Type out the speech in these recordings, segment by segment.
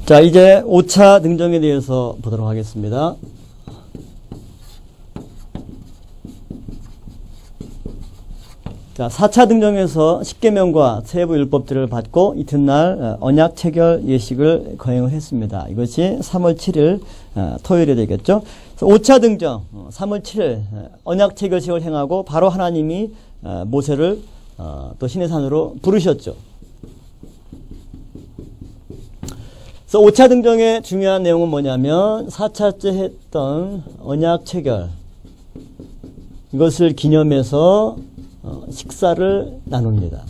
자, 이제 5차 등정에 대해서 보도록 하겠습니다. 자, 4차 등정에서 십계명과 세부 율법들을 받고 이튿날 언약 체결 예식을 거행을 했습니다. 이것이 3월 7일 토요일이 되겠죠. 5차 등정 3월 7일 언약 체결식을 행하고 바로 하나님이 모세를 또 시내산으로 부르셨죠. 그래서 5차 등정의 중요한 내용은 뭐냐면 4차째 했던 언약 체결, 이것을 기념해서 식사를 나눕니다.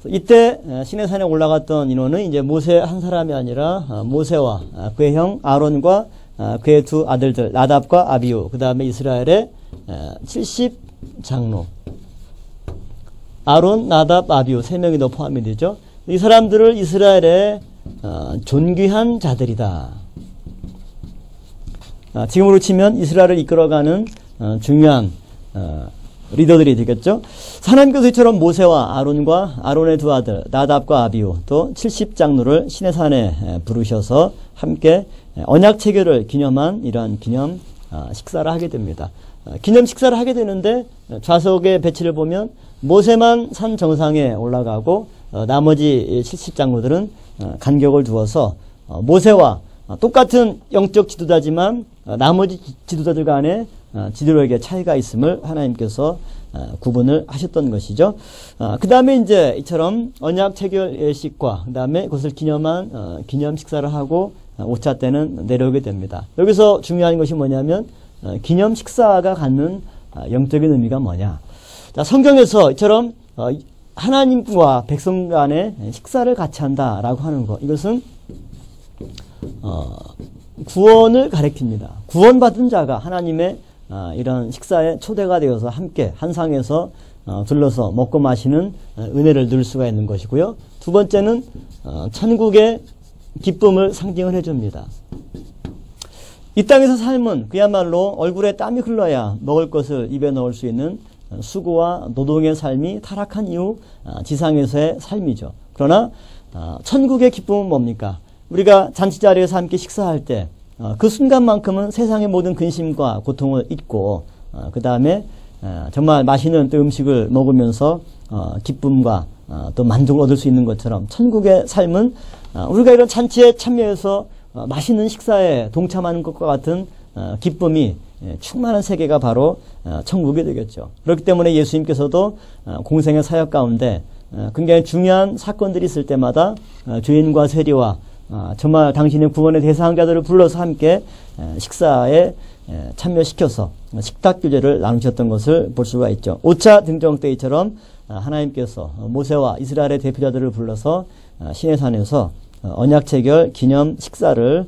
이때 시내산에 올라갔던 인원은 이제 모세 한 사람이 아니라 모세와 그의 형 아론과 그의 두 아들들 나답과 아비후, 그 다음에 이스라엘의 70장로 아론, 나답, 아비후 3명이 더 포함이 되죠. 이 사람들을 이스라엘의 존귀한 자들이다. 지금으로 치면 이스라엘을 이끌어가는 중요한 리더들이 되겠죠. 하나님께서 이처럼 모세와 아론과 아론의 두 아들 나답과 아비후 또 70장로를 시내산에 부르셔서 함께 언약 체결을 기념한 이러한 기념 식사를 하게 됩니다. 기념 식사를 하게 되는데 좌석의 배치를 보면 모세만 산 정상에 올라가고 나머지 70장로들은 간격을 두어서 모세와 똑같은 영적 지도자지만 나머지 지도자들 간에 지도력의 차이가 있음을 하나님께서 구분을 하셨던 것이죠. 그 다음에 이제 이처럼 언약 체결 예식과 그 다음에 그것을 기념한 기념 식사를 하고 5차 때는 내려오게 됩니다. 여기서 중요한 것이 뭐냐면 기념 식사가 갖는 영적인 의미가 뭐냐. 자, 성경에서 이처럼 하나님과 백성 간의 식사를 같이 한다라고 하는 것, 이것은 구원을 가리킵니다. 구원받은 자가 하나님의 이런 식사에 초대가 되어서 함께 한 상에서 둘러서 먹고 마시는 은혜를 누릴 수가 있는 것이고요. 두 번째는 천국의 기쁨을 상징을 해줍니다. 이 땅에서 삶은 그야말로 얼굴에 땀이 흘러야 먹을 것을 입에 넣을 수 있는 수고와 노동의 삶이 타락한 이후 지상에서의 삶이죠. 그러나 천국의 기쁨은 뭡니까? 우리가 잔치 자리에서 함께 식사할 때 그 순간만큼은 세상의 모든 근심과 고통을 잊고 그 다음에 정말 맛있는 또 음식을 먹으면서 기쁨과 또 만족을 얻을 수 있는 것처럼 천국의 삶은 우리가 이런 잔치에 참여해서 맛있는 식사에 동참하는 것과 같은 기쁨이 충만한 세계가 바로 천국이 되겠죠. 그렇기 때문에 예수님께서도 공생의 사역 가운데 굉장히 중요한 사건들이 있을 때마다 죄인과 세리와 정말 당신의 구원의 대상자들을 불러서 함께 식사에 참여시켜서 식탁 교제를 나누셨던 것을 볼 수가 있죠. 5차 등정 때처럼 하나님께서 모세와 이스라엘의 대표자들을 불러서 시내산에서 언약 체결 기념 식사를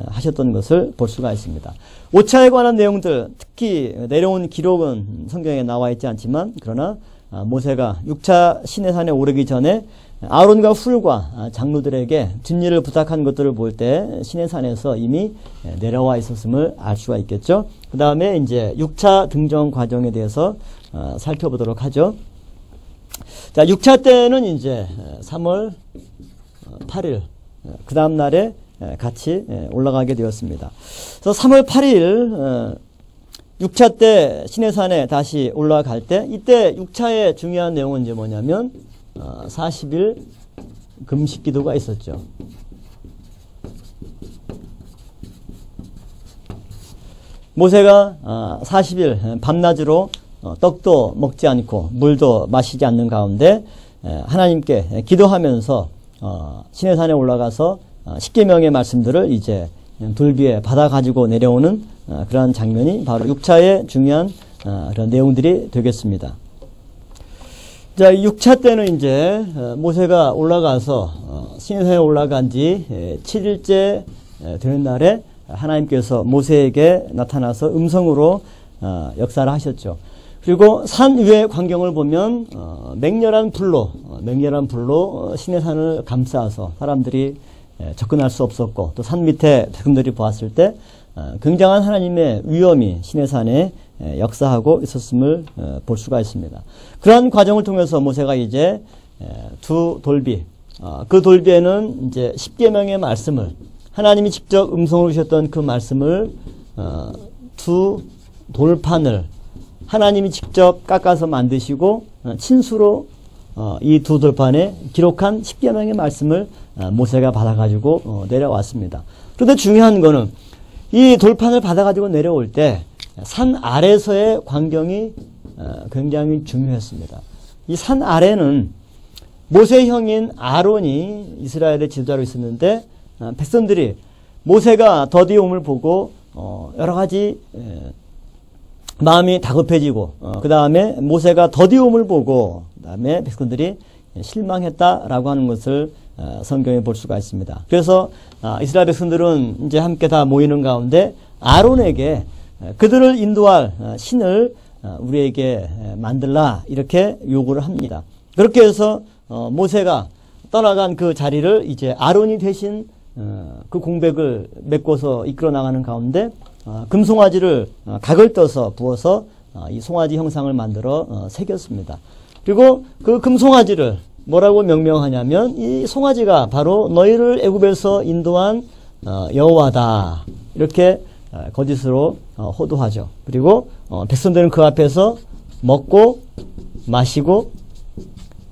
하셨던 것을 볼 수가 있습니다. 5차에 관한 내용들, 특히 내려온 기록은 성경에 나와 있지 않지만 그러나 모세가 6차 시내산에 오르기 전에 아론과 훌과 장로들에게 뒷일을 부탁한 것들을 볼 때 시내산에서 이미 내려와 있었음을 알 수가 있겠죠. 그 다음에 이제 6차 등정 과정에 대해서 살펴보도록 하죠. 자, 6차 때는 이제 3월 8일 그 다음 날에 같이 올라가게 되었습니다. 그래서 3월 8일 6차 때 시내산에 다시 올라갈 때 이때 6차의 중요한 내용은 이제 뭐냐면 40일 금식 기도가 있었죠. 모세가 40일 밤낮으로 떡도 먹지 않고 물도 마시지 않는 가운데 하나님께 기도하면서 시내산에 올라가서 십계명의 말씀들을 이제 돌비에 받아 가지고 내려오는 그러한 장면이 바로 6차의 중요한 그런 내용들이 되겠습니다. 자, 6차 때는 이제 모세가 올라가서 시내산에 올라간 지 7일째 되는 날에 하나님께서 모세에게 나타나서 음성으로 역사를 하셨죠. 그리고 산 위의 광경을 보면 맹렬한 불로 시내산을 감싸서 사람들이 접근할 수 없었고 또 산 밑에 백성들이 보았을 때 굉장한 하나님의 위엄이 시내산에 역사하고 있었음을 볼 수가 있습니다. 그러한 과정을 통해서 모세가 이제 두 돌비 그 돌비에는 이제 10계명의 말씀을 하나님이 직접 음성으로 주셨던 그 말씀을 두 돌판을 하나님이 직접 깎아서 만드시고 친수로 이 두 돌판에 기록한 10계명의 말씀을 모세가 받아가지고 내려왔습니다. 그런데 중요한 거는 이 돌판을 받아가지고 내려올 때 산 아래서의 광경이 굉장히 중요했습니다. 이 산 아래는 모세 형인 아론이 이스라엘의 지도자로 있었는데 백성들이 모세가 더디움을 보고 여러 가지 마음이 다급해지고 그 다음에 모세가 더디움을 보고 그 다음에 백성들이 실망했다라고 하는 것을 성경에 볼 수가 있습니다. 그래서 이스라엘 백성들은 이제 함께 다 모이는 가운데 아론에게 그들을 인도할 신을 우리에게 만들라 이렇게 요구를 합니다. 그렇게 해서 모세가 떠나간 그 자리를 이제 아론이 대신 그 공백을 메꿔서 이끌어 나가는 가운데 금송아지를 각을 떠서 부어서 이 송아지 형상을 만들어 새겼습니다. 그리고 그 금송아지를 뭐라고 명명하냐면 이 송아지가 바로 너희를 애굽에서 인도한 여호와다 이렇게 거짓으로 호도하죠. 그리고 백성들은 그 앞에서 먹고 마시고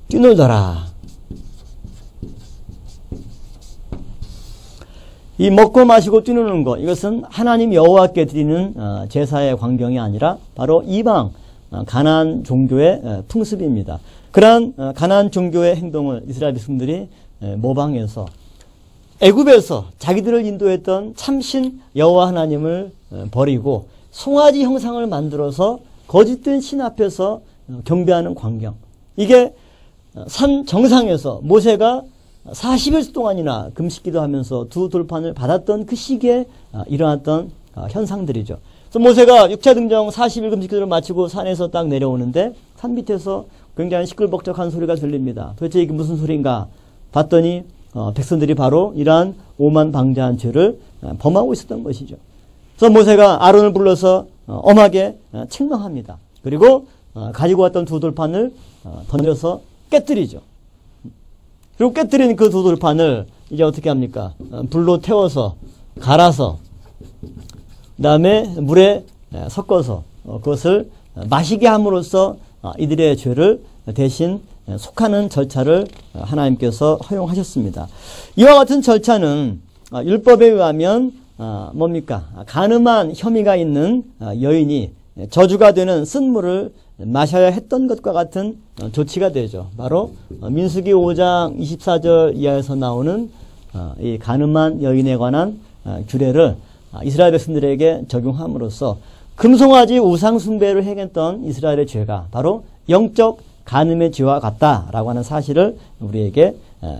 뛰놀더라. 이 먹고 마시고 뛰노는 것, 이것은 하나님 여호와께 드리는 제사의 광경이 아니라 바로 이방 가나안 종교의 풍습입니다. 그러한 가나안 종교의 행동을 이스라엘 백성들이 모방해서 애굽에서 자기들을 인도했던 참신 여호와 하나님을 버리고 송아지 형상을 만들어서 거짓된 신 앞에서 경배하는 광경. 이게 산 정상에서 모세가 40일 동안이나 금식기도 하면서 두 돌판을 받았던 그 시기에 일어났던 현상들이죠. 그래서 모세가 6차 등정 40일 금식기를 마치고 산에서 딱 내려오는데 산 밑에서 굉장히 시끌벅적한 소리가 들립니다. 도대체 이게 무슨 소리인가 봤더니 백성들이 바로 이러한 오만방자한 죄를 범하고 있었던 것이죠. 그래서 모세가 아론을 불러서 엄하게 책망합니다. 그리고 가지고 왔던 두 돌판을 던져서 깨뜨리죠. 그리고 깨뜨린 그 두 돌판을 이제 어떻게 합니까? 불로 태워서 갈아서 그 다음에 물에 섞어서 그것을 마시게 함으로써 이들의 죄를 대신 속하는 절차를 하나님께서 허용하셨습니다. 이와 같은 절차는 율법에 의하면 뭡니까? 가늠한 혐의가 있는 여인이 저주가 되는 쓴물을 마셔야 했던 것과 같은 조치가 되죠. 바로 민수기 5장 24절 이하에서 나오는 이 가늠한 여인에 관한 규례를 이스라엘 백성들에게 적용함으로써 금송아지 우상 숭배를 행했던 이스라엘의 죄가 바로 영적 간음의 죄와 같다라고 하는 사실을 우리에게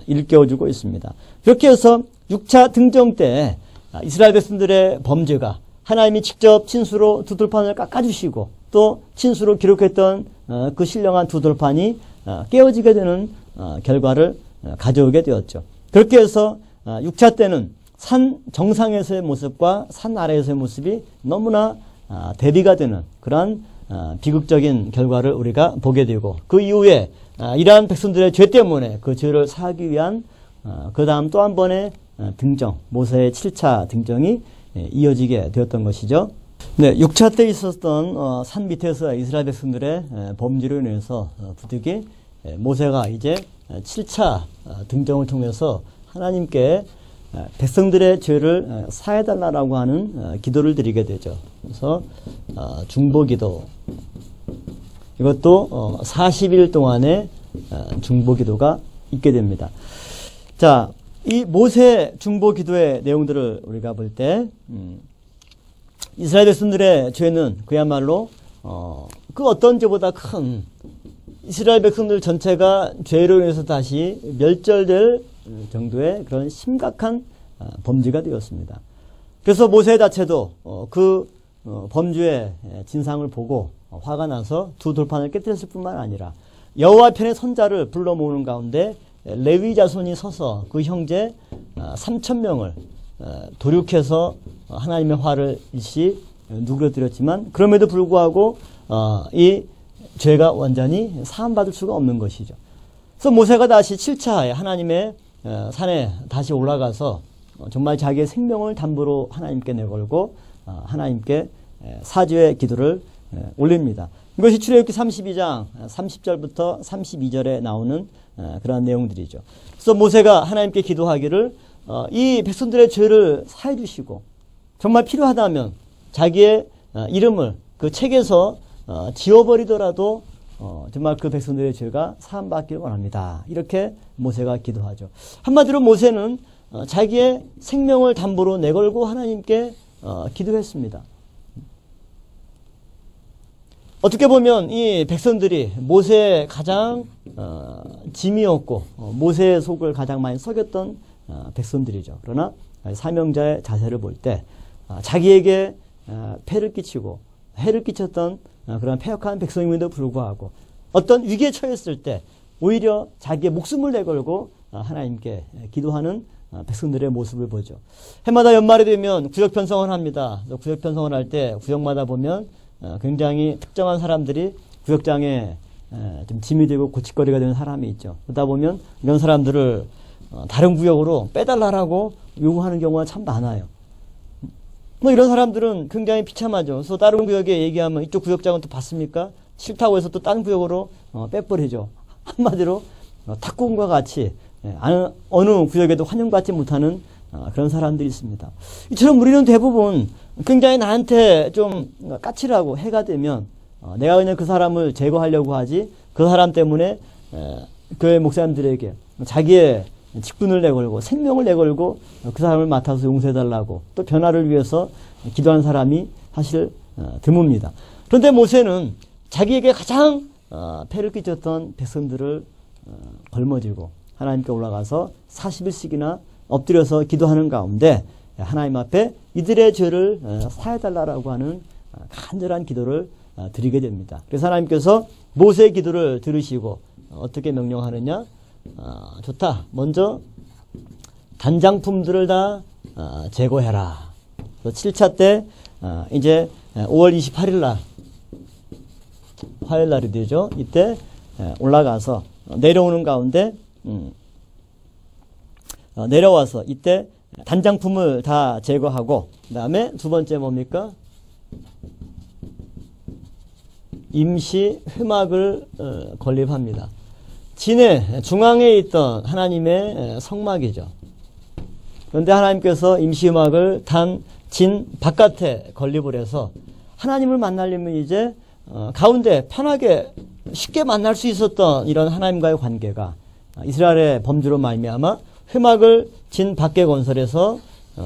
일깨워주고 있습니다. 그렇게 해서 6차 등정 때 이스라엘 백성들의 범죄가 하나님이 직접 친수로 두 돌판을 깎아주시고 또 친수로 기록했던 그 신령한 두 돌판이 깨어지게 되는 결과를 가져오게 되었죠. 그렇게 해서 6차 때는 산 정상에서의 모습과 산 아래에서의 모습이 너무나 대비가 되는 그러한 비극적인 결과를 우리가 보게 되고 그 이후에 이러한 백성들의 죄 때문에 그 죄를 사하기 위한 그 다음 또 한 번의 등정, 모세의 7차 등정이 이어지게 되었던 것이죠. 네, 6차 때 있었던 산 밑에서 이스라엘 백성들의 범죄로 인해서 부득이 모세가 이제 7차 등정을 통해서 하나님께 백성들의 죄를 사해달라고 하는 기도를 드리게 되죠. 그래서 중보기도, 이것도 40일 동안의 중보기도가 있게 됩니다. 자, 이 모세 중보기도의 내용들을 우리가 볼 때 이스라엘 백성들의 죄는 그야말로 그 어떤 죄보다 큰 이스라엘 백성들 전체가 죄로 인해서 다시 멸절될 정도의 그런 심각한 범죄가 되었습니다. 그래서 모세 자체도 그 범죄의 진상을 보고 화가 나서 두 돌판을 깨뜨렸을 뿐만 아니라 여호와 편의 선자를 불러 모으는 가운데 레위 자손이 서서 그 형제 3,000명을 도륙해서 하나님의 화를 일시 누그러뜨렸지만 그럼에도 불구하고 이 죄가 완전히 사함받을 수가 없는 것이죠. 그래서 모세가 다시 7차에 하나님의 산에 다시 올라가서 정말 자기의 생명을 담보로 하나님께 내걸고 하나님께 사죄의 기도를 올립니다. 이것이 출애굽기 32장 30절부터 32절에 나오는 그러한 내용들이죠. 그래서 모세가 하나님께 기도하기를 이 백성들의 죄를 사해 주시고 정말 필요하다면 자기의 이름을 그 책에서 지워버리더라도 정말 그 백성들의 죄가 사함받기를 원합니다. 이렇게 모세가 기도하죠. 한마디로 모세는 자기의 생명을 담보로 내걸고 하나님께 기도했습니다. 어떻게 보면 이 백성들이 모세의 가장 짐이었고 모세의 속을 가장 많이 썩였던 백성들이죠. 그러나 사명자의 자세를 볼 때 자기에게 폐를 끼치고 해를 끼쳤던 그런 패역한 백성임에도 불구하고 어떤 위기에 처했을 때 오히려 자기의 목숨을 내걸고 하나님께 기도하는 백성들의 모습을 보죠. 해마다 연말이 되면 구역 편성을 합니다. 구역 편성을 할 때 구역마다 보면 굉장히 특정한 사람들이 구역장에 좀 짐이 되고 고칫거리가 되는 사람이 있죠. 그러다 보면 이런 사람들을 다른 구역으로 빼달라고 요구하는 경우가 참 많아요. 뭐 이런 사람들은 굉장히 비참하죠. 그래서 다른 구역에 얘기하면 이쪽 구역장은 또 받습니까? 싫다고 해서 또 딴 구역으로 빼버리죠. 한마디로 탁구공과 같이 어느 구역에도 환영받지 못하는 그런 사람들이 있습니다. 이처럼 우리는 대부분 굉장히 나한테 좀 까칠하고 해가 되면 내가 그냥 그 사람을 제거하려고 하지 그 사람 때문에 교회 목사님들에게 자기의 직분을 내걸고 생명을 내걸고 그 사람을 맡아서 용서해달라고 또 변화를 위해서 기도한 사람이 사실 드뭅니다. 그런데 모세는 자기에게 가장 폐를 끼쳤던 백성들을 걸머쥐고 하나님께 올라가서 40일씩이나 엎드려서 기도하는 가운데 하나님 앞에 이들의 죄를 사해달라고 하는 간절한 기도를 드리게 됩니다. 그래서 하나님께서 모세의 기도를 들으시고 어떻게 명령하느냐? 좋다. 먼저 단장품들을 다 제거해라. 7차 때 이제 5월 28일 날 화요일 날이 되죠. 이때 올라가서 내려오는 가운데 내려와서 이때 단장품을 다 제거하고 그 다음에 두 번째 뭡니까? 임시 회막을 건립합니다. 진의 중앙에 있던 하나님의 성막이죠. 그런데 하나님께서 임시 회막을 단 진 바깥에 건립을 해서 하나님을 만나려면 이제 가운데 편하게 쉽게 만날 수 있었던 이런 하나님과의 관계가 이스라엘의 범죄로 말미암아 회막을 진 밖에 건설해서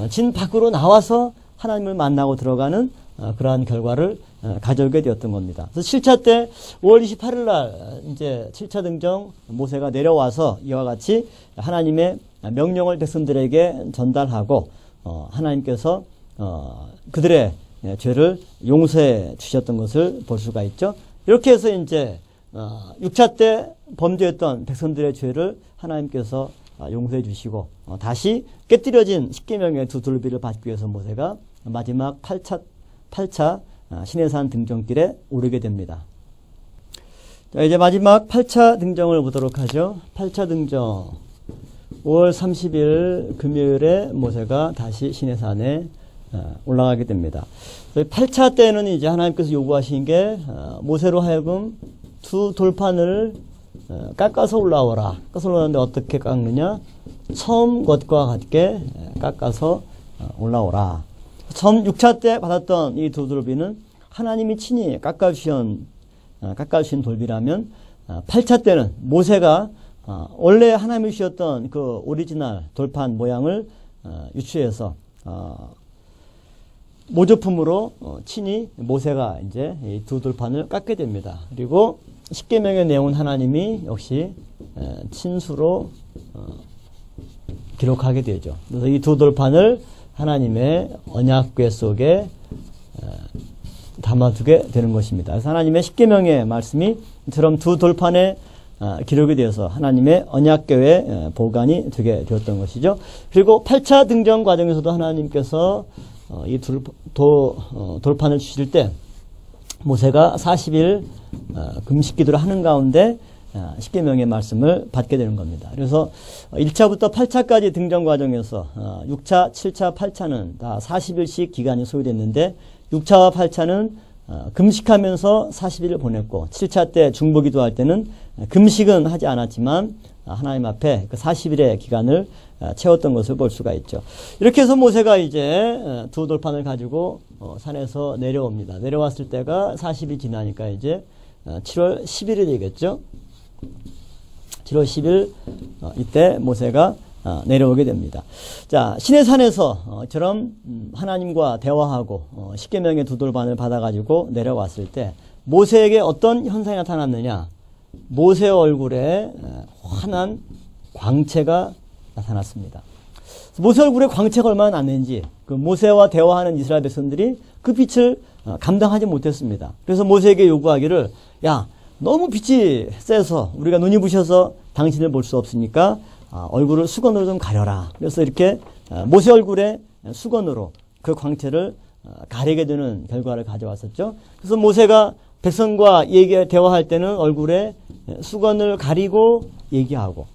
진 밖으로 나와서 하나님을 만나고 들어가는 그러한 결과를 가져오게 되었던 겁니다. 그래서 7차 때 5월 28일 날 이제 7차 등정 모세가 내려와서 이와 같이 하나님의 명령을 백성들에게 전달하고 하나님께서 그들의 죄를 용서해 주셨던 것을 볼 수가 있죠. 이렇게 해서 이제 6차 때 범죄했던 백성들의 죄를 하나님께서 용서해 주시고 다시 깨뜨려진 십계명의 두 돌비를 받기 위해서 모세가 마지막 8차 시내산 등정길에 오르게 됩니다. 자, 이제 마지막 8차 등정을 보도록 하죠. 8차 등정 5월 30일 금요일에 모세가 다시 시내산에 올라가게 됩니다. 8차 때는 이제 하나님께서 요구하신 게 모세로 하여금 두 돌판을 깎아서 올라오라. 깎아서 올라오는데 어떻게 깎느냐? 처음 것과 같게 깎아서 올라오라. 처음 6차 때 받았던 이 두 돌비는 하나님이 친히 깎아주신 돌비라면 8차 때는 모세가 원래 하나님이 주셨던 그 오리지널 돌판 모양을 유추해서 모조품으로 친히 모세가 이제 이 두 돌판을 깎게 됩니다. 그리고 십계명의 내용은 하나님이 역시 친수로 기록하게 되죠. 그래서 이 두 돌판을 하나님의 언약궤 속에 담아두게 되는 것입니다. 그래서 하나님의 십계명의 말씀이 이처럼 두 돌판에 기록이 되어서 하나님의 언약궤에 보관이 되게 되었던 것이죠. 그리고 8차 등정 과정에서도 하나님께서 이 돌판을 주실 때 모세가 40일 금식 기도를 하는 가운데 십계명의 말씀을 받게 되는 겁니다. 그래서 1차부터 8차까지 등정 과정에서 6차, 7차, 8차는 다 40일씩 기간이 소요됐는데 6차와 8차는 금식하면서 40일을 보냈고 7차 때 중보기도 할 때는 금식은 하지 않았지만 하나님 앞에 그 40일의 기간을 채웠던 것을 볼 수가 있죠. 이렇게 해서 모세가 이제 두 돌판을 가지고 산에서 내려옵니다. 내려왔을 때가 40일 지나니까 이제 7월 10일이 되겠죠. 7월 10일 이때 모세가 내려오게 됩니다. 자, 시내산에서처럼 하나님과 대화하고 십계명의 두 돌반을 받아가지고 내려왔을 때 모세에게 어떤 현상이 나타났느냐? 모세 얼굴에 환한 광채가 나타났습니다. 모세 얼굴에 광채가 얼마나 났는지 그 모세와 대화하는 이스라엘 백성들이 그 빛을 감당하지 못했습니다. 그래서 모세에게 요구하기를 야, 너무 빛이 세서 우리가 눈이 부셔서 당신을 볼 수 없으니까 얼굴을 수건으로 좀 가려라. 그래서 이렇게 모세 얼굴에 수건으로 그 광채를 가리게 되는 결과를 가져왔었죠. 그래서 모세가 백성과 대화할 때는 얼굴에 수건을 가리고 얘기하고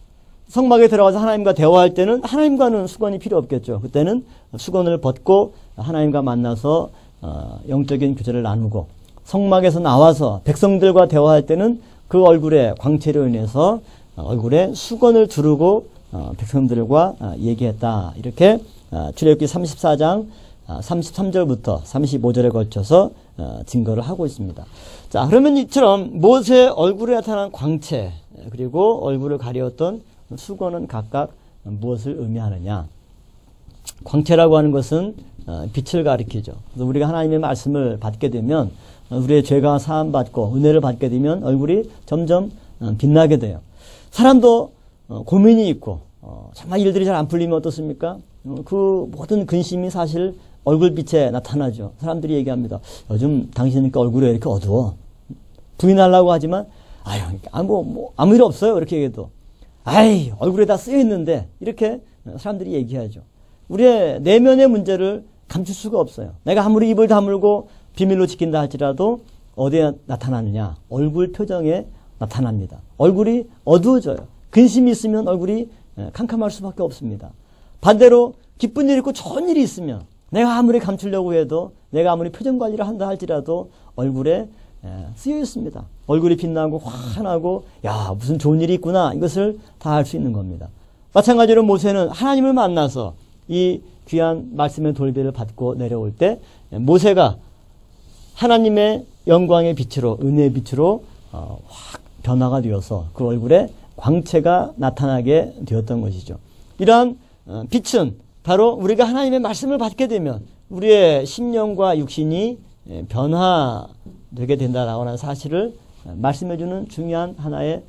성막에 들어가서 하나님과 대화할 때는 하나님과는 수건이 필요 없겠죠. 그때는 수건을 벗고 하나님과 만나서 영적인 교제를 나누고 성막에서 나와서 백성들과 대화할 때는 그 얼굴의 광채로 인해서 얼굴에 수건을 두르고 백성들과 얘기했다. 이렇게 출애굽기 34장 33절부터 35절에 걸쳐서 증거를 하고 있습니다. 자, 그러면 이처럼 모세 얼굴에 나타난 광채 그리고 얼굴을 가리었던 수건은 각각 무엇을 의미하느냐? 광채라고 하는 것은 빛을 가리키죠. 그래서 우리가 하나님의 말씀을 받게 되면 우리의 죄가 사함받고 은혜를 받게 되면 얼굴이 점점 빛나게 돼요. 사람도 고민이 있고 정말 일들이 잘 안 풀리면 어떻습니까? 그 모든 근심이 사실 얼굴빛에 나타나죠. 사람들이 얘기합니다. 요즘 당신이니까 얼굴이 왜 이렇게 어두워? 부인하려고 하지만 아무 일 없어요. 이렇게 얘기해도 얼굴에 다 쓰여 있는데 이렇게 사람들이 얘기하죠. 우리의 내면의 문제를 감출 수가 없어요. 내가 아무리 입을 다물고 비밀로 지킨다 할지라도 어디에 나타나느냐? 얼굴 표정에 나타납니다. 얼굴이 어두워져요. 근심이 있으면 얼굴이 캄캄할 수밖에 없습니다. 반대로 기쁜 일이 있고 좋은 일이 있으면 내가 아무리 감추려고 해도 내가 아무리 표정 관리를 한다 할지라도 얼굴에 쓰여 있습니다. 얼굴이 빛나고 환하고 무슨 좋은 일이 있구나 이것을 다 알 수 있는 겁니다. 마찬가지로 모세는 하나님을 만나서 이 귀한 말씀의 돌비를 받고 내려올 때 모세가 하나님의 영광의 빛으로 은혜의 빛으로 확 변화가 되어서 그 얼굴에 광채가 나타나게 되었던 것이죠. 이러한 빛은 바로 우리가 하나님의 말씀을 받게 되면 우리의 심령과 육신이 변화되게 된다라고 하는 사실을 말씀해주는 중요한 하나의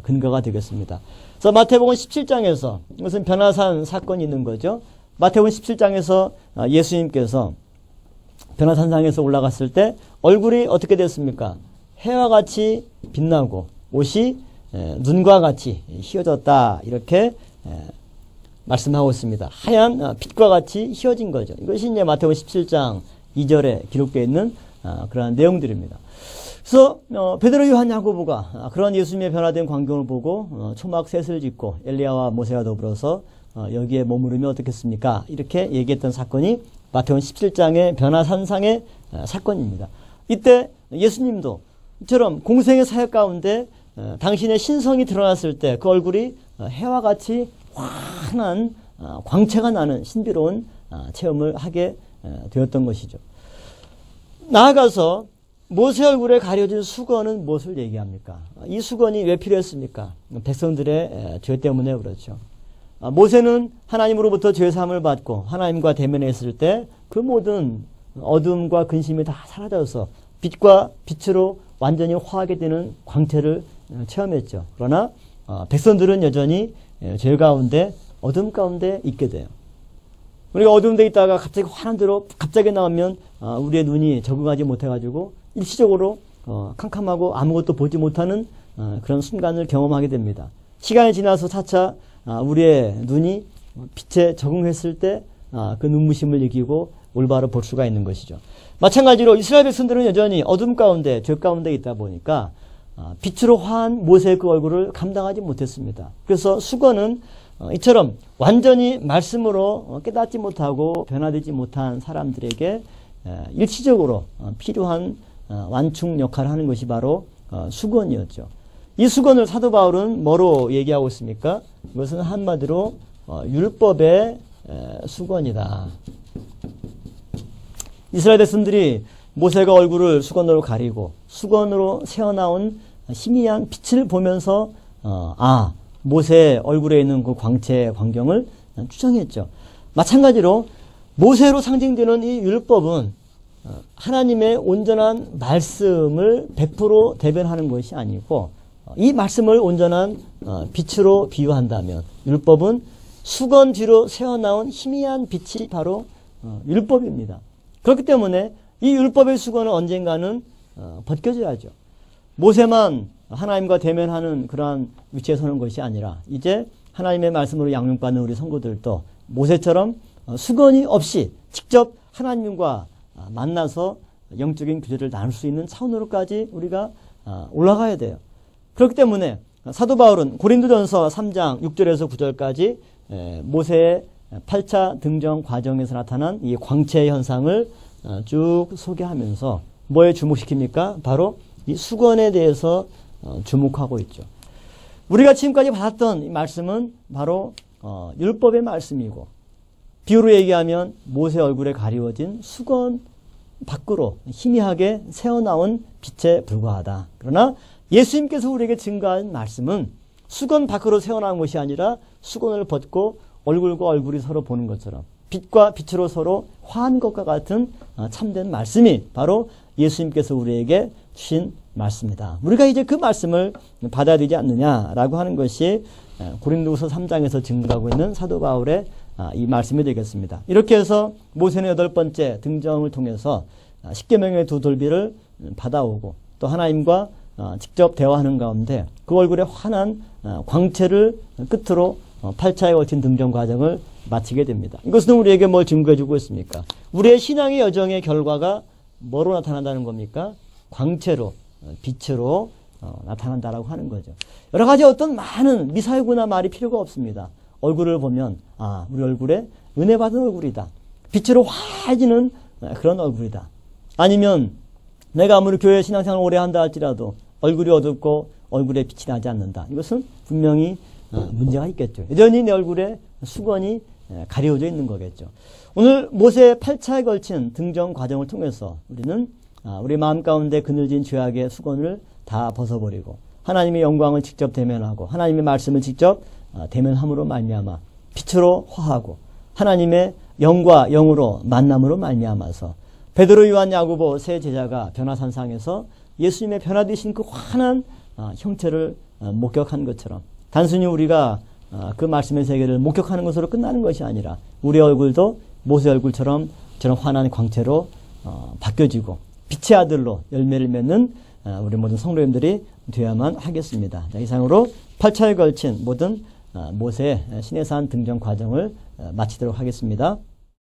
근거가 되겠습니다. 그래서 마태복음 17장에서 이것은 변화산 사건이 있는 거죠. 마태복음 17장에서 예수님께서 변화산상에서 올라갔을 때 얼굴이 어떻게 됐습니까? 해와 같이 빛나고 옷이 눈과 같이 휘어졌다 이렇게 말씀하고 있습니다. 하얀 빛과 같이 휘어진 거죠. 이것이 이제 마태복음 17장 2절에 기록되어 있는 그러한 내용들입니다. 그래서 베드로, 요한, 야고보가 그런 예수님의 변화된 광경을 보고 초막 셋을 짓고 엘리야와 모세와 더불어서 여기에 머무르면 어떻겠습니까? 이렇게 얘기했던 사건이 마태복음 17장의 변화산상의 사건입니다. 이때 예수님도 이처럼 공생의 사역 가운데 당신의 신성이 드러났을 때 그 얼굴이 해와 같이 환한 광채가 나는 신비로운 체험을 하게 되었던 것이죠. 나아가서 모세 얼굴에 가려진 수건은 무엇을 얘기합니까? 이 수건이 왜 필요했습니까? 백성들의 죄 때문에 그렇죠. 모세는 하나님으로부터 죄사함을 받고 하나님과 대면했을 때 그 모든 어둠과 근심이 다 사라져서 빛과 빛으로 완전히 화하게 되는 광채를 체험했죠. 그러나 백성들은 여전히 죄 가운데 어둠 가운데 있게 돼요. 우리가 어둠에 있다가 갑자기 환한 데로 갑자기 나오면 우리의 눈이 적응하지 못해가지고 일시적으로 캄캄하고 아무것도 보지 못하는 그런 순간을 경험하게 됩니다. 시간이 지나서 차차 우리의 눈이 빛에 적응했을 때 그 눈부심을 이기고 올바로 볼 수가 있는 것이죠. 마찬가지로 이스라엘 백성들은 여전히 어둠 가운데 죄 가운데 있다 보니까 빛으로 화한 모세의 그 얼굴을 감당하지 못했습니다. 그래서 수건은 이처럼 완전히 말씀으로 깨닫지 못하고 변화되지 못한 사람들에게 일시적으로 필요한 완충 역할을 하는 것이 바로 수건이었죠. 이 수건을 사도 바울은 뭐로 얘기하고 있습니까? 이것은 한마디로 율법의 수건이다. 이스라엘 백성들이 모세가 얼굴을 수건으로 가리고 수건으로 새어나온 희미한 빛을 보면서 모세의 얼굴에 있는 그 광채의 광경을 추정했죠. 마찬가지로 모세로 상징되는 이 율법은 하나님의 온전한 말씀을 100% 대변하는 것이 아니고 이 말씀을 온전한 빛으로 비유한다면 율법은 수건 뒤로 새어나온 희미한 빛이 바로 율법입니다. 그렇기 때문에 이 율법의 수건은 언젠가는 벗겨져야죠. 모세만 하나님과 대면하는 그러한 위치에 서는 것이 아니라 이제 하나님의 말씀으로 양육받는 우리 성도들도 모세처럼 수건이 없이 직접 하나님과 만나서 영적인 교제를 나눌 수 있는 차원으로까지 우리가 올라가야 돼요. 그렇기 때문에 사도 바울은 고린도전서 3장 6절에서 9절까지 모세의 8차 등정 과정에서 나타난 이 광채의 현상을 쭉 소개하면서 뭐에 주목시킵니까? 바로 이 수건에 대해서 주목하고 있죠. 우리가 지금까지 받았던 이 말씀은 바로 율법의 말씀이고 비유로 얘기하면 모세 얼굴에 가리워진 수건 밖으로 희미하게 새어나온 빛에 불과하다. 그러나 예수님께서 우리에게 증거한 말씀은 수건 밖으로 새어나온 것이 아니라 수건을 벗고 얼굴과 얼굴이 서로 보는 것처럼 빛과 빛으로 서로 화한 것과 같은 참된 말씀이 바로 예수님께서 우리에게 주신 말씀이다. 우리가 이제 그 말씀을 받아야 되지 않느냐라고 하는 것이 고린도후서 3장에서 증거하고 있는 사도 바울의 이 말씀이 되겠습니다. 이렇게 해서 모세는 8번째 등정을 통해서 십계명의 두 돌비를 받아오고 또 하나님과 직접 대화하는 가운데 그 얼굴에 환한 광채를 끝으로 8차에 걸친 등정 과정을 마치게 됩니다. 이것은 우리에게 뭘 증거해 주고 있습니까? 우리의 신앙의 여정의 결과가 뭐로 나타난다는 겁니까? 광채로, 빛으로 나타난다라고 하는 거죠. 여러 가지 어떤 많은 미사일구나 말이 필요가 없습니다. 얼굴을 보면 우리 얼굴에 은혜 받은 얼굴이다. 빛으로 화해지는 그런 얼굴이다. 아니면 내가 아무리 교회 신앙생활을 오래 한다 할지라도 얼굴이 어둡고 얼굴에 빛이 나지 않는다. 이것은 분명히 문제가 있겠죠. 여전히 내 얼굴에 수건이 가려져 있는 거겠죠. 오늘 모세의 8차에 걸친 등정 과정을 통해서 우리는 우리 마음 가운데 그늘진 죄악의 수건을 다 벗어버리고 하나님의 영광을 직접 대면하고 하나님의 말씀을 직접 대면함으로 말미암아 빛으로 화하고 하나님의 영과 영으로 만남으로 말미암아서 베드로, 요한, 야고보 세 제자가 변화산상에서 예수님의 변화되신 그 환한 형체를 목격한 것처럼 단순히 우리가 그 말씀의 세계를 목격하는 것으로 끝나는 것이 아니라 우리 얼굴도 모세 얼굴처럼 저런 환한 광채로 바뀌어지고 빛의 아들로 열매를 맺는 우리 모든 성도님들이 되어야만 하겠습니다. 자, 이상으로 8차에 걸친 모든 모세의 시내산 등정 과정을 마치도록 하겠습니다.